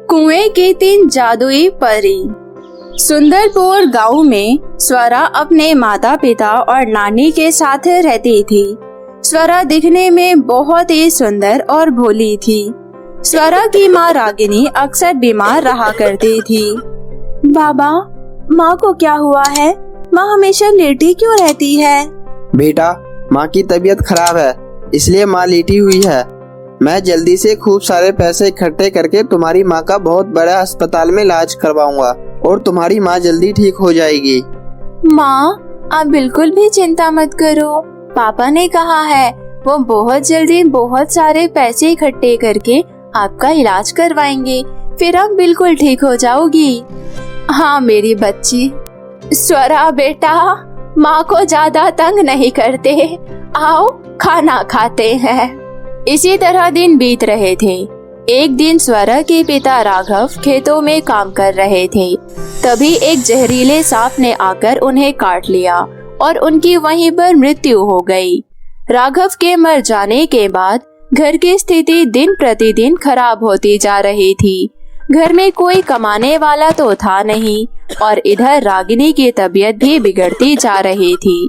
कुएं की 3 जादुई परी। सुंदरपुर गांव में स्वरा अपने माता पिता और नानी के साथ रहती थी। स्वरा दिखने में बहुत ही सुंदर और भोली थी। स्वरा की माँ रागिनी अक्सर बीमार रहा करती थी। बाबा, माँ को क्या हुआ है? माँ हमेशा लेटी क्यों रहती है? बेटा, माँ की तबीयत खराब है, इसलिए माँ लेटी हुई है। मैं जल्दी से खूब सारे पैसे इकट्ठे करके तुम्हारी माँ का बहुत बड़ा अस्पताल में इलाज करवाऊंगा और तुम्हारी माँ जल्दी ठीक हो जाएगी। माँ, आप बिल्कुल भी चिंता मत करो। पापा ने कहा है वो बहुत जल्दी बहुत सारे पैसे इकट्ठे करके आपका इलाज करवाएंगे, फिर आप बिल्कुल ठीक हो जाओगी। हाँ मेरी बच्ची। स्वरा बेटा, माँ को ज्यादा तंग नहीं करते, आओ खाना खाते हैं। इसी तरह दिन बीत रहे थे। एक दिन स्वरा के पिता राघव खेतों में काम कर रहे थे। तभी एक जहरीले सांप ने आकर उन्हें काट लिया और उनकी वहीं पर मृत्यु हो गई। राघव के मर जाने के बाद घर की स्थिति दिन प्रतिदिन खराब होती जा रही थी। घर में कोई कमाने वाला तो था नहीं और इधर रागिनी की तबीयत भी बिगड़ती जा रही थी।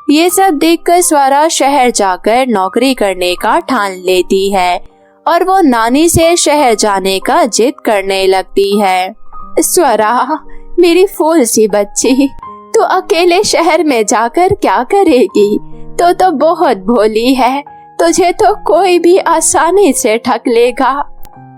ये सब देखकर स्वरा शहर जाकर नौकरी करने का ठान लेती है और वो नानी से शहर जाने का जिद करने लगती है। स्वरा, मेरी फूल सी बच्ची, तू अकेले शहर में जाकर क्या करेगी? तो बहुत भोली है, तुझे तो कोई भी आसानी से ठग लेगा।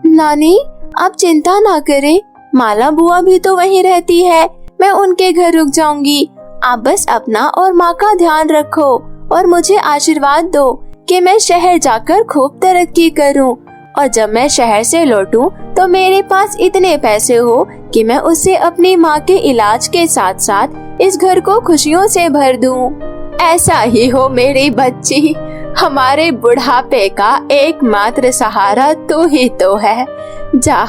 नानी, आप चिंता ना करें, माला बुआ भी तो वहीं रहती है, मैं उनके घर रुक जाऊंगी। आप बस अपना और माँ का ध्यान रखो और मुझे आशीर्वाद दो कि मैं शहर जाकर खूब तरक्की करूं और जब मैं शहर से लौटूं तो मेरे पास इतने पैसे हो कि मैं उससे अपनी माँ के इलाज के साथ साथ इस घर को खुशियों से भर दूं। ऐसा ही हो मेरी बच्ची, हमारे बुढ़ापे का एकमात्र सहारा तू ही तो है। जा,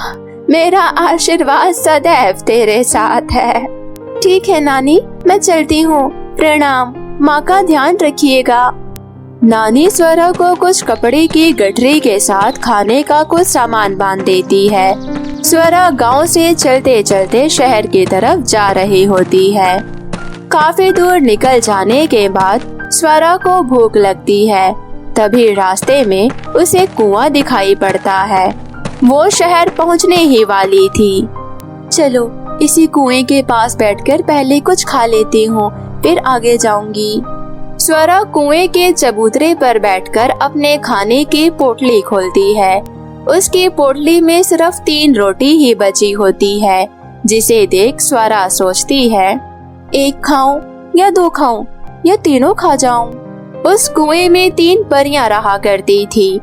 मेरा आशीर्वाद सदैव तेरे साथ है। ठीक है नानी, मैं चलती हूँ, प्रणाम, माँ का ध्यान रखिएगा। नानी स्वरा को कुछ कपड़े की गठरी के साथ खाने का कुछ सामान बांध देती है। स्वरा गांव से चलते चलते शहर की तरफ जा रही होती है। काफी दूर निकल जाने के बाद स्वरा को भूख लगती है। तभी रास्ते में उसे कुआं दिखाई पड़ता है। वो शहर पहुँचने ही वाली थी। चलो इसी कुएं के पास बैठकर पहले कुछ खा लेती हूँ, फिर आगे जाऊंगी। स्वरा कुएं के चबूतरे पर बैठकर अपने खाने की पोटली खोलती है। उसकी पोटली में सिर्फ 3 रोटी ही बची होती है, जिसे देख स्वरा सोचती है, 1 खाऊं या 2 खाऊं या तीनों खा जाऊं। उस कुएं में 3 परियां रहा करती थी।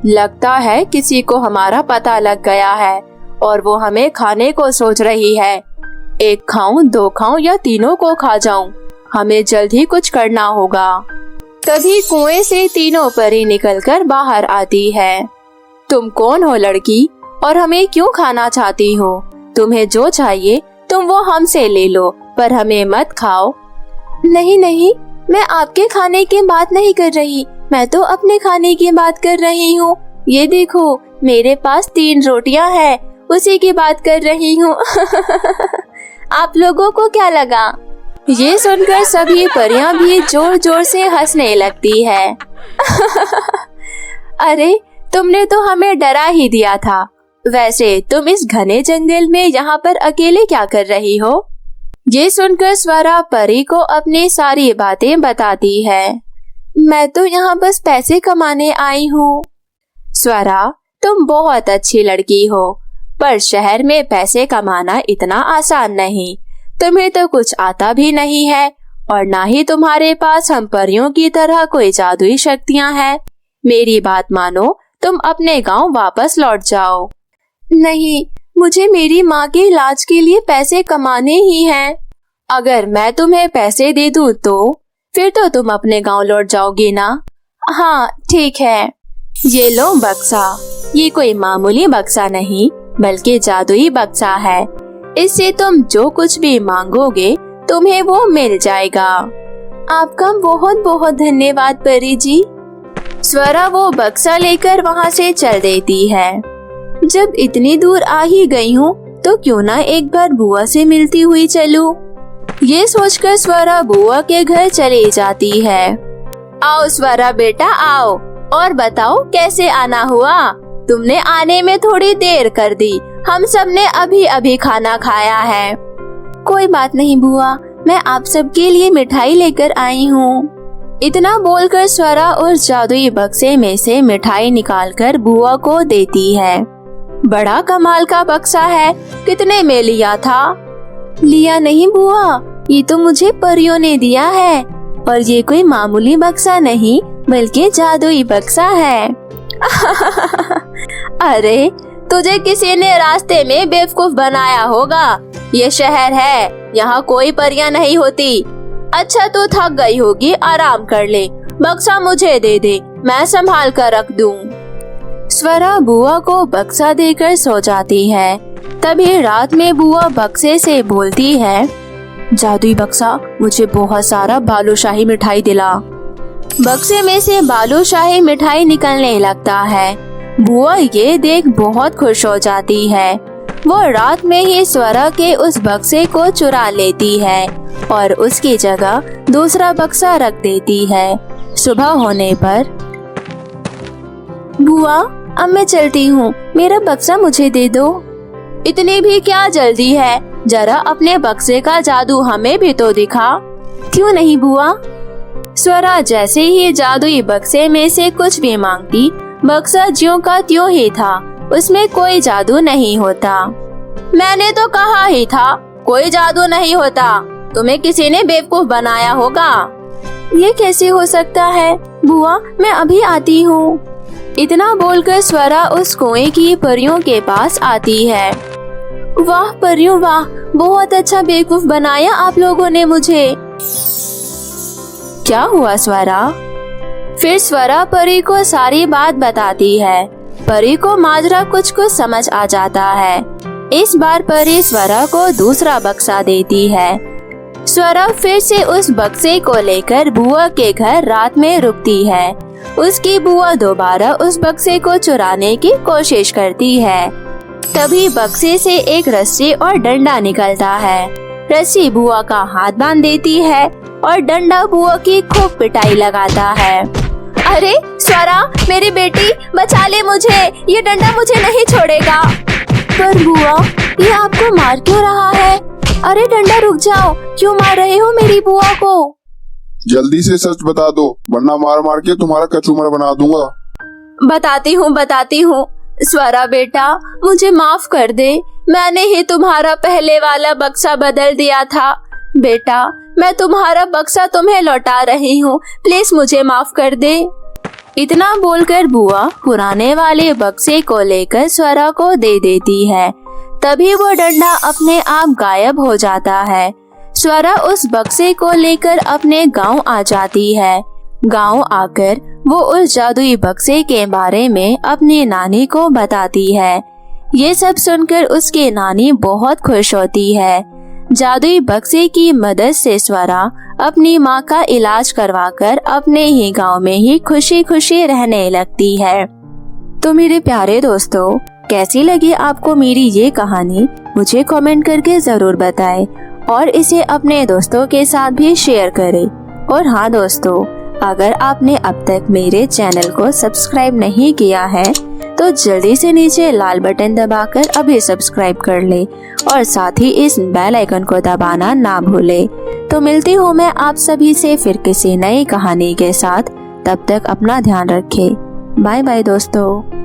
लगता है किसी को हमारा पता लग गया है और वो हमें खाने को सोच रही है। 1 खाऊं, 2 खाऊं या तीनों को खा जाऊं, हमें जल्द ही कुछ करना होगा। तभी कुएं से तीनों परी निकलकर बाहर आती है। तुम कौन हो लड़की और हमें क्यों खाना चाहती हो? तुम्हें जो चाहिए तुम वो हमसे ले लो, पर हमें मत खाओ। नहीं नहीं, मैं आपके खाने की बात नहीं कर रही, मैं तो अपने खाने की बात कर रही हूँ। ये देखो, मेरे पास 3 रोटियां हैं, उसी की बात कर रही हूँ। आप लोगों को क्या लगा? ये सुनकर सभी परियां भी जोर जोर से हंसने लगती है। अरे, तुमने तो हमें डरा ही दिया था। वैसे तुम इस घने जंगल में यहाँ पर अकेले क्या कर रही हो? ये सुनकर स्वरा परी को अपनी सारी बातें बताती है। मैं तो यहाँ बस पैसे कमाने आई हूँ। स्वरा, तुम बहुत अच्छी लड़की हो, पर शहर में पैसे कमाना इतना आसान नहीं। तुम्हें तो कुछ आता भी नहीं है और ना ही तुम्हारे पास हम परियों की तरह कोई जादुई शक्तियाँ हैं। मेरी बात मानो, तुम अपने गांव वापस लौट जाओ। नहीं, मुझे मेरी माँ के इलाज के लिए पैसे कमाने ही हैं। अगर मैं तुम्हें पैसे दे दूँ तो फिर तो तुम अपने गांव लौट जाओगी ना? हाँ ठीक है, ये लो बक्सा। ये कोई मामूली बक्सा नहीं बल्कि जादुई बक्सा है। इससे तुम जो कुछ भी मांगोगे तुम्हें वो मिल जाएगा। आपका बहुत बहुत धन्यवाद परी जी। स्वरा वो बक्सा लेकर वहाँ से चल देती है। जब इतनी दूर आ ही गई हूँ तो क्यों ना एक बार बुआ से मिलती हुई चलूं। ये सोचकर स्वरा बुआ के घर चली जाती है। आओ स्वरा बेटा आओ, और बताओ कैसे आना हुआ। तुमने आने में थोड़ी देर कर दी, हम सब ने अभी अभी खाना खाया है। कोई बात नहीं बुआ, मैं आप सबके लिए मिठाई लेकर आई हूँ। इतना बोलकर स्वरा उस जादुई बक्से में से मिठाई निकालकर बुआ को देती है। बड़ा कमाल का बक्सा है, कितने में लिया था? लिया नहीं बुआ, ये तो मुझे परियों ने दिया है, और ये कोई मामूली बक्सा नहीं बल्कि जादुई बक्सा है। अरे तुझे किसी ने रास्ते में बेवकूफ बनाया होगा। ये शहर है, यहाँ कोई परियां नहीं होती। अच्छा तू थक गई होगी, आराम कर ले, बक्सा मुझे दे दे, मैं संभाल कर रख दूं। स्वरा बुआ को बक्सा देकर सो जाती है। तभी रात में बुआ बक्से से बोलती है, जादुई बक्सा मुझे बहुत सारा बालूशाही मिठाई दिला। बक्से में से बालूशाही मिठाई निकलने लगता है। बुआ ये देख बहुत खुश हो जाती है। वो रात में ही स्वरा के उस बक्से को चुरा लेती है और उसकी जगह दूसरा बक्सा रख देती है। सुबह होने पर, बुआ अब मैं चलती हूँ, मेरा बक्सा मुझे दे दो। इतनी भी क्या जल्दी है, जरा अपने बक्से का जादू हमें भी तो दिखा। क्यों नहीं बुआ। स्वरा जैसे ही जादुई बक्से में से कुछ भी मांगती, बक्सा ज्यों का त्यों ही था, उसमें कोई जादू नहीं होता। मैंने तो कहा ही था कोई जादू नहीं होता, तुम्हें किसी ने बेवकूफ बनाया होगा। ये कैसे हो सकता है बुआ, मैं अभी आती हूँ। इतना बोलकर स्वरा उस कुएं की परियों के पास आती है। वाह परियों वाह, बहुत अच्छा बेवकूफ बनाया आप लोगों ने मुझे। क्या हुआ स्वरा? फिर स्वरा परी को सारी बात बताती है। परी को माजरा कुछ समझ आ जाता है। इस बार परी स्वरा को दूसरा बक्सा देती है। स्वरा फिर से उस बक्से को लेकर बुआ के घर रात में रुकती है। उसकी बुआ दोबारा उस बक्से को चुराने की कोशिश करती है। तभी बक्से से एक रस्सी और डंडा निकलता है। रस्सी बुआ का हाथ बांध देती है और डंडा बुआ की खूब पिटाई लगाता है। अरे स्वरा मेरी बेटी, बचा ले मुझे, ये डंडा मुझे नहीं छोड़ेगा। पर बुआ ये आपको मार क्यों रहा है? अरे डंडा रुक जाओ, क्यों मार रहे हो मेरी बुआ को? जल्दी से सच बता दो, वरना मार मार के तुम्हारा कचूमर बना दूंगा। बताती हूँ। स्वरा बेटा मुझे माफ कर दे, मैंने ही तुम्हारा पहले वाला बक्सा बदल दिया था। बेटा मैं तुम्हारा बक्सा तुम्हें लौटा रही हूँ, प्लीज मुझे माफ कर दे। इतना बोलकर बुआ पुराने वाले बक्से को लेकर स्वरा को दे देती है। तभी वो डंडा अपने आप गायब हो जाता है। स्वरा उस बक्से को लेकर अपने गांव आ जाती है। गांव आकर वो उस जादुई बक्से के बारे में अपनी नानी को बताती है। ये सब सुनकर उसकी नानी बहुत खुश होती है। जादुई बक्से की मदद से स्वरा अपनी माँ का इलाज करवाकर अपने ही गांव में ही खुशी खुशी रहने लगती है। तो मेरे प्यारे दोस्तों, कैसी लगी आपको मेरी ये कहानी, मुझे कमेंट करके जरूर बताएं और इसे अपने दोस्तों के साथ भी शेयर करें। और हाँ दोस्तों, अगर आपने अब तक मेरे चैनल को सब्सक्राइब नहीं किया है तो जल्दी से नीचे लाल बटन दबाकर अभी सब्सक्राइब कर ले और साथ ही इस बेल आइकन को दबाना ना भूले। तो मिलती हूँ मैं आप सभी से फिर किसी नई कहानी के साथ। तब तक अपना ध्यान रखें। बाय बाय दोस्तों।